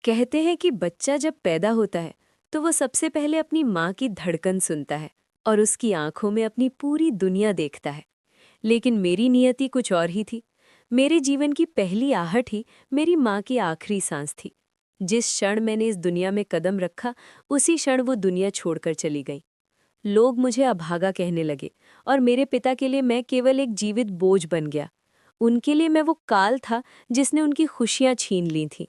कहते हैं कि बच्चा जब पैदा होता है तो वो सबसे पहले अपनी माँ की धड़कन सुनता है और उसकी आंखों में अपनी पूरी दुनिया देखता है। लेकिन मेरी नियति कुछ और ही थी। मेरे जीवन की पहली आहट ही मेरी माँ की आखिरी सांस थी। जिस क्षण मैंने इस दुनिया में कदम रखा, उसी क्षण वो दुनिया छोड़कर चली गई। लोग मुझे अभागा कहने लगे और मेरे पिता के लिए मैं केवल एक जीवित बोझ बन गया। उनके लिए मैं वो काल था जिसने उनकी खुशियां छीन ली थीं।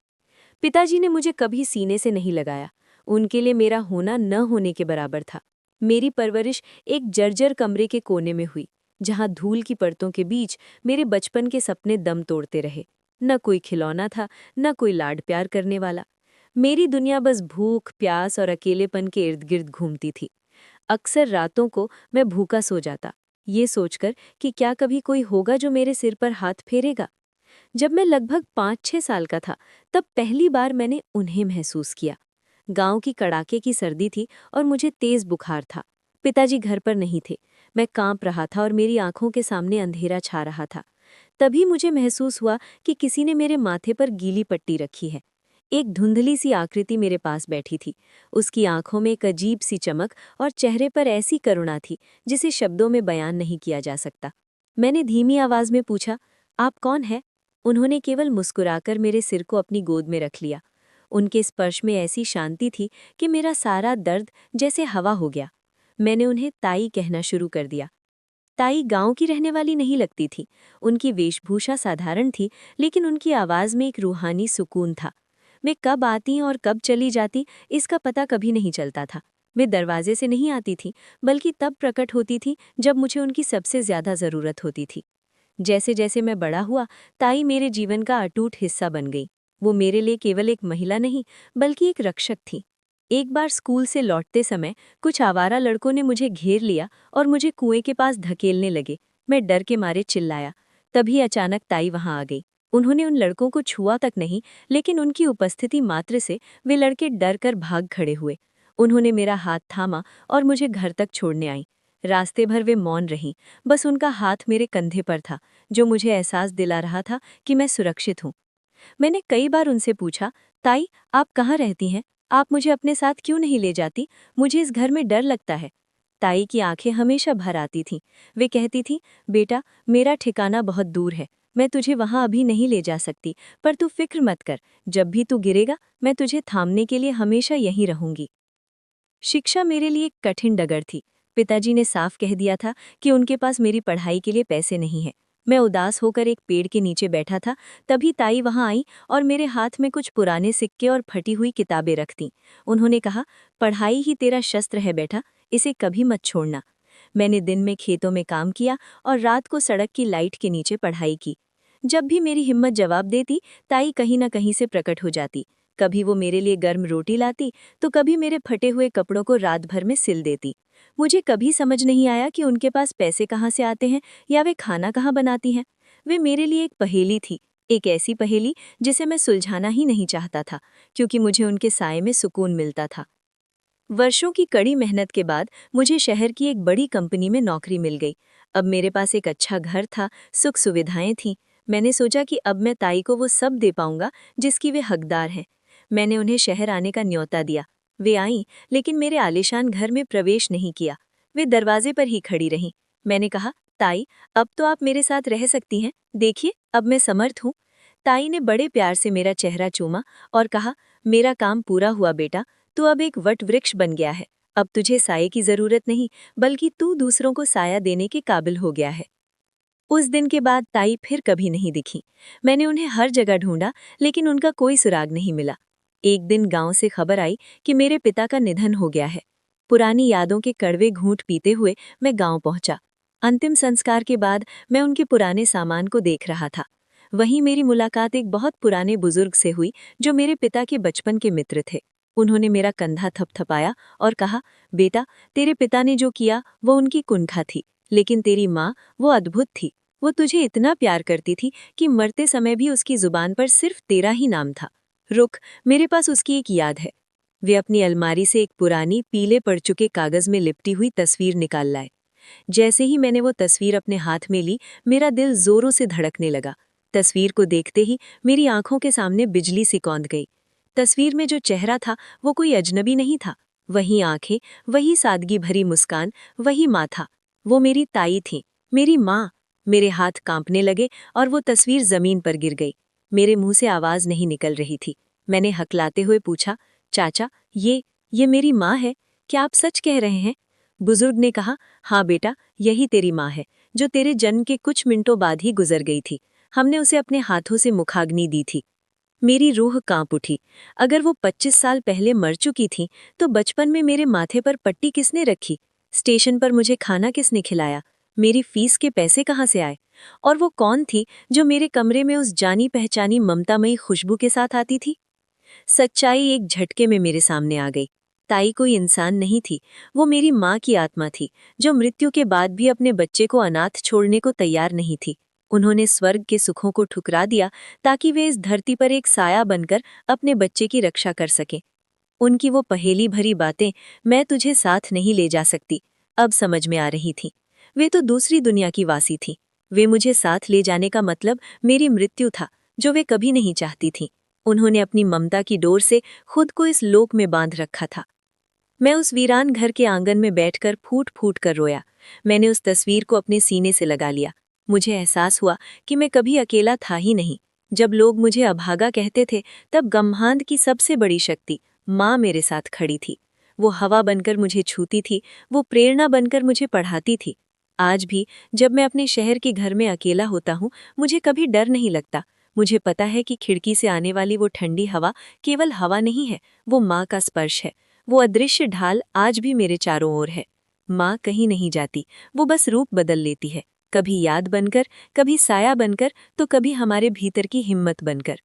पिताजी ने मुझे कभी सीने से नहीं लगाया। उनके लिए मेरा होना न होने के बराबर था। मेरी परवरिश एक जर्जर कमरे के कोने में हुई, जहां धूल की परतों के बीच मेरे बचपन के सपने दम तोड़ते रहे। न कोई खिलौना था, न कोई लाड प्यार करने वाला। मेरी दुनिया बस भूख, प्यास और अकेलेपन के इर्द गिर्द घूमती थी। अक्सर रातों को मैं भूखा सो जाता, ये सोचकर कि क्या कभी कोई होगा जो मेरे सिर पर हाथ फेरेगा। जब मैं लगभग 5-6 साल का था, तब पहली बार मैंने उन्हें महसूस किया। गांव की कड़ाके की सर्दी थी और मुझे तेज बुखार था। पिताजी घर पर नहीं थे। मैं कांप रहा था और मेरी आंखों के सामने अंधेरा छा रहा था। तभी मुझे महसूस हुआ कि किसी ने मेरे माथे पर गीली पट्टी रखी है। एक धुंधली सी आकृति मेरे पास बैठी थी। उसकी आंखों में एक अजीब सी चमक और चेहरे पर ऐसी करुणा थी जिसे शब्दों में बयान नहीं किया जा सकता। मैंने धीमी आवाज में पूछा, आप कौन है? उन्होंने केवल मुस्कुराकर मेरे सिर को अपनी गोद में रख लिया। उनके स्पर्श में ऐसी शांति थी कि मेरा सारा दर्द जैसे हवा हो गया। मैंने उन्हें ताई कहना शुरू कर दिया। ताई गांव की रहने वाली नहीं लगती थी। उनकी वेशभूषा साधारण थी, लेकिन उनकी आवाज में एक रूहानी सुकून था। वे कब आती और कब चली जाती, इसका पता कभी नहीं चलता था। वे दरवाजे से नहीं आती थी, बल्कि तब प्रकट होती थी जब मुझे उनकी सबसे ज्यादा जरूरत होती थी। जैसे जैसे मैं बड़ा हुआ, ताई मेरे जीवन का अटूट हिस्सा बन गई। वो मेरे लिए केवल एक महिला नहीं, बल्कि एक रक्षक थी। एक बार स्कूल से लौटते समय कुछ आवारा लड़कों ने मुझे घेर लिया और मुझे कुएं के पास धकेलने लगे। मैं डर के मारे चिल्लाया। तभी अचानक ताई वहां आ गई। उन्होंने उन लड़कों को छुआ तक नहीं, लेकिन उनकी उपस्थिति मात्र से वे लड़के डर कर भाग खड़े हुए। उन्होंने मेरा हाथ थामा और मुझे घर तक छोड़ने आई। रास्ते भर वे मौन रहीं। बस उनका हाथ मेरे कंधे पर था, जो मुझे एहसास दिला रहा था कि मैं सुरक्षित हूँ। मैंने कई बार उनसे पूछा, ताई, आप कहाँ रहती हैं? आप मुझे अपने साथ क्यों नहीं ले जाती? मुझे इस घर में डर लगता है। ताई की आंखें हमेशा भर आती थीं। वे कहती थीं, बेटा, मेरा ठिकाना बहुत दूर है। मैं तुझे वहां अभी नहीं ले जा सकती, पर तू फिक्र मत कर। जब भी तू गिरेगा, मैं तुझे थामने के लिए हमेशा यहीं रहूंगी। शिक्षा मेरे लिए एक कठिन डगर थी। पिताजी ने साफ कह दिया था कि उनके पास मेरी पढ़ाई के लिए पैसे नहीं हैं। मैं उदास होकर एक पेड़ के नीचे बैठा था, तभी ताई वहां आई और मेरे हाथ में कुछ पुराने सिक्के और फटी हुई किताबें रख दी। उन्होंने कहा, पढ़ाई ही तेरा शस्त्र है बेटा, इसे कभी मत छोड़ना। मैंने दिन में खेतों में काम किया और रात को सड़क की लाइट के नीचे पढ़ाई की। जब भी मेरी हिम्मत जवाब देती, ताई कहीं न कहीं से प्रकट हो जाती। कभी वो मेरे लिए गर्म रोटी लाती, तो कभी मेरे फटे हुए कपड़ों को रात भर में सिल देती। मुझे कभी समझ नहीं आया कि उनके पास पैसे कहाँ से आते हैं या वे खाना कहाँ बनाती हैं। वे मेरे लिए एक पहेली थी, एक ऐसी पहेली जिसे मैं सुलझाना ही नहीं चाहता था, क्योंकि मुझे उनके साये में सुकून मिलता था। वर्षों की कड़ी मेहनत के बाद मुझे शहर की एक बड़ी कंपनी में नौकरी मिल गई। अब मेरे पास एक अच्छा घर था, सुख सुविधाएं थीं। मैंने सोचा कि अब मैं ताई को वो सब दे पाऊंगा जिसकी वे हकदार हैं। मैंने उन्हें शहर आने का न्योता दिया। वे आईं, लेकिन मेरे आलीशान घर में प्रवेश नहीं किया। वे दरवाजे पर ही खड़ी रहीं। मैंने कहा, ताई, अब तो आप मेरे साथ रह सकती हैं। देखिए, अब मैं समर्थ हूँ। ताई ने बड़े प्यार से मेरा चेहरा चूमा और कहा, मेरा काम पूरा हुआ बेटा। तू अब एक वट वृक्ष बन गया है। अब तुझे साये की जरूरत नहीं, बल्कि तू दूसरों को साया देने के काबिल हो गया है। उस दिन के बाद ताई फिर कभी नहीं दिखी। मैंने उन्हें हर जगह ढूंढा, लेकिन उनका कोई सुराग नहीं मिला। एक दिन गांव से खबर आई कि मेरे पिता का निधन हो गया है। पुरानी यादों के कड़वे घूंट पीते हुए मैं गांव पहुंचा। अंतिम संस्कार के बाद मैं उनके पुराने सामान को देख रहा था। वहीं मेरी मुलाकात एक बहुत पुराने बुजुर्ग से हुई, जो मेरे पिता के बचपन के मित्र थे। उन्होंने मेरा कंधा थपथपाया और कहा, बेटा, तेरे पिता ने जो किया वो उनकी कुंठा थी, लेकिन तेरी माँ, वो अद्भुत थी। वो तुझे इतना प्यार करती थी कि मरते समय भी उसकी जुबान पर सिर्फ तेरा ही नाम था। रुक, मेरे पास उसकी एक याद है। वे अपनी अलमारी से एक पुरानी पीले पड़ चुके कागज में लिपटी हुई तस्वीर निकाल लाए। जैसे ही मैंने वो तस्वीर अपने हाथ में ली, मेरा दिल जोरों से धड़कने लगा। तस्वीर को देखते ही मेरी आंखों के सामने बिजली सी कौंध गई। तस्वीर में जो चेहरा था वो कोई अजनबी नहीं था। वही आंखें, वही सादगी भरी मुस्कान, वही माथा। वो मेरी ताई थी, मेरी माँ। मेरे हाथ कांपने लगे और वो तस्वीर जमीन पर गिर गई। मेरे मुंह से आवाज नहीं निकल रही थी। मैंने हकलाते हुए पूछा, चाचा, ये मेरी माँ है? क्या आप सच कह रहे हैं? बुजुर्ग ने कहा, हाँ बेटा, यही तेरी माँ है, जो तेरे जन्म के कुछ मिनटों बाद ही गुजर गई थी। हमने उसे अपने हाथों से मुखाग्नि दी थी। मेरी रूह कांप उठी। अगर वो 25 साल पहले मर चुकी थी, तो बचपन में मेरे माथे पर पट्टी किसने रखी? स्टेशन पर मुझे खाना किसने खिलाया? मेरी फीस के पैसे कहाँ से आए? और वो कौन थी जो मेरे कमरे में उस जानी पहचानी ममतामयी खुशबू के साथ आती थी? सच्चाई एक झटके में मेरे सामने आ गई। ताई कोई इंसान नहीं थी, वो मेरी माँ की आत्मा थी, जो मृत्यु के बाद भी अपने बच्चे को अनाथ छोड़ने को तैयार नहीं थी। उन्होंने स्वर्ग के सुखों को ठुकरा दिया ताकि वे इस धरती पर एक साया बनकर अपने बच्चे की रक्षा कर सकें। उनकी वो पहेली भरी बातें, मैं तुझे साथ नहीं ले जा सकती, अब समझ में आ रही थी। वे तो दूसरी दुनिया की वासी थी। वे मुझे साथ ले जाने का मतलब मेरी मृत्यु था, जो वे कभी नहीं चाहती थीं। उन्होंने अपनी ममता की डोर से खुद को इस लोक में बांध रखा था। मैं उस वीरान घर के आंगन में बैठकर फूट फूट कर रोया। मैंने उस तस्वीर को अपने सीने से लगा लिया। मुझे एहसास हुआ कि मैं कभी अकेला था ही नहीं। जब लोग मुझे अभागा कहते थे, तब ब्रह्मांड की सबसे बड़ी शक्ति माँ मेरे साथ खड़ी थी। वो हवा बनकर मुझे छूती थी, वो प्रेरणा बनकर मुझे पढ़ाती थी। आज भी जब मैं अपने शहर के घर में अकेला होता हूँ, मुझे कभी डर नहीं लगता। मुझे पता है कि खिड़की से आने वाली वो ठंडी हवा केवल हवा नहीं है, वो माँ का स्पर्श है। वो अदृश्य ढाल आज भी मेरे चारों ओर है। माँ कहीं नहीं जाती, वो बस रूप बदल लेती है, कभी याद बनकर, कभी साया बनकर, तो कभी हमारे भीतर की हिम्मत बनकर।